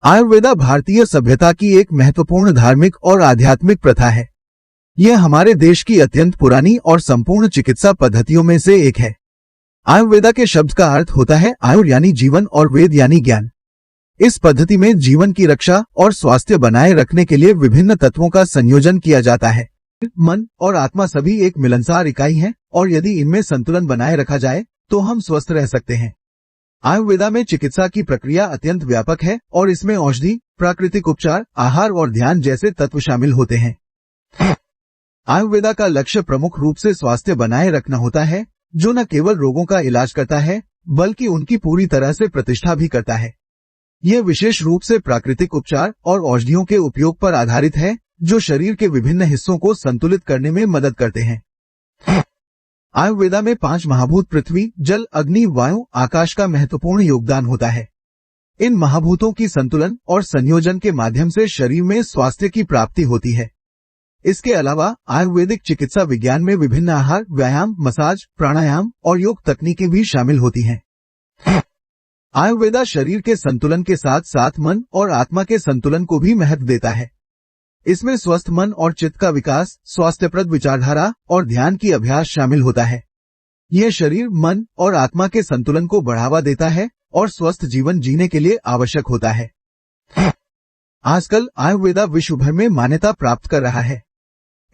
आयुर्वेदा भारतीय सभ्यता की एक महत्वपूर्ण धार्मिक और आध्यात्मिक प्रथा है। यह हमारे देश की अत्यंत पुरानी और संपूर्ण चिकित्सा पद्धतियों में से एक है। आयुर्वेदा के शब्द का अर्थ होता है आयुर यानी जीवन और वेद यानी ज्ञान। इस पद्धति में जीवन की रक्षा और स्वास्थ्य बनाए रखने के लिए विभिन्न तत्वों का संयोजन किया जाता है। मन और आत्मा सभी एक मिलनसार इकाई हैं और यदि इनमें संतुलन बनाए रखा जाए तो हम स्वस्थ रह सकते हैं। आयुर्वेदा में चिकित्सा की प्रक्रिया अत्यंत व्यापक है और इसमें औषधि, प्राकृतिक उपचार, आहार और ध्यान जैसे तत्व शामिल होते हैं। आयुर्वेदा का लक्ष्य प्रमुख रूप से स्वास्थ्य बनाए रखना होता है, जो न केवल रोगों का इलाज करता है बल्कि उनकी पूरी तरह से प्रतिष्ठा भी करता है। यह विशेष रूप से प्राकृतिक उपचार और औषधियों के उपयोग पर आधारित है, जो शरीर के विभिन्न हिस्सों को संतुलित करने में मदद करते हैं। आयुर्वेदा में 5 महाभूत पृथ्वी, जल, अग्नि, वायु, आकाश का महत्वपूर्ण योगदान होता है। इन महाभूतों की संतुलन और संयोजन के माध्यम से शरीर में स्वास्थ्य की प्राप्ति होती है। इसके अलावा आयुर्वेदिक चिकित्सा विज्ञान में विभिन्न आहार, व्यायाम, मसाज, प्राणायाम और योग तकनीकें भी शामिल होती हैं। आयुर्वेदा शरीर के संतुलन के साथ साथ मन और आत्मा के संतुलन को भी महत्व देता है। इसमें स्वस्थ मन और चित्त का विकास, स्वास्थ्यप्रद विचारधारा और ध्यान की अभ्यास शामिल होता है। यह शरीर, मन और आत्मा के संतुलन को बढ़ावा देता है और स्वस्थ जीवन जीने के लिए आवश्यक होता है। आजकल आयुर्वेदा विश्व भर में मान्यता प्राप्त कर रहा है।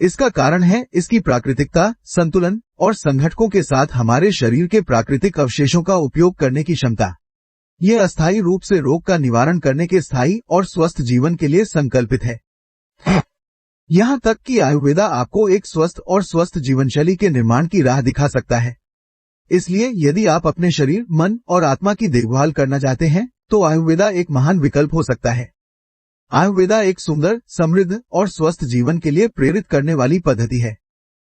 इसका कारण है इसकी प्राकृतिकता, संतुलन और संघटकों के साथ हमारे शरीर के प्राकृतिक अवशेषों का उपयोग करने की क्षमता। यह अस्थायी रूप से रोग का निवारण करने के स्थायी और स्वस्थ जीवन के लिए संकल्पित है। यहाँ तक कि आयुर्वेदा आपको एक स्वस्थ और स्वस्थ जीवनशैली के निर्माण की राह दिखा सकता है। इसलिए यदि आप अपने शरीर, मन और आत्मा की देखभाल करना चाहते हैं तो आयुर्वेदा एक महान विकल्प हो सकता है। आयुर्वेदा एक सुंदर, समृद्ध और स्वस्थ जीवन के लिए प्रेरित करने वाली पद्धति है।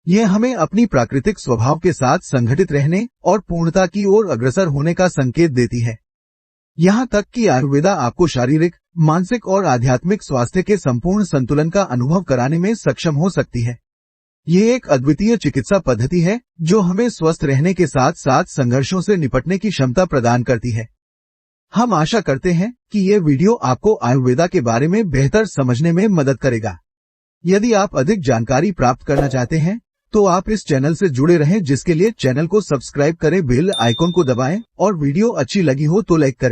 यह हमें अपनी प्राकृतिक स्वभाव के साथ संगठित रहने और पूर्णता की ओर अग्रसर होने का संकेत देती है। यहाँ तक कि आयुर्वेदा आपको शारीरिक, मानसिक और आध्यात्मिक स्वास्थ्य के संपूर्ण संतुलन का अनुभव कराने में सक्षम हो सकती है। ये एक अद्वितीय चिकित्सा पद्धति है जो हमें स्वस्थ रहने के साथ साथ संघर्षों से निपटने की क्षमता प्रदान करती है। हम आशा करते हैं कि यह वीडियो आपको आयुर्वेदा के बारे में बेहतर समझने में मदद करेगा। यदि आप अधिक जानकारी प्राप्त करना चाहते हैं तो आप इस चैनल से जुड़े रहें, जिसके लिए चैनल को सब्सक्राइब करें, बेल आइकॉन को दबाएं और वीडियो अच्छी लगी हो तो लाइक करें।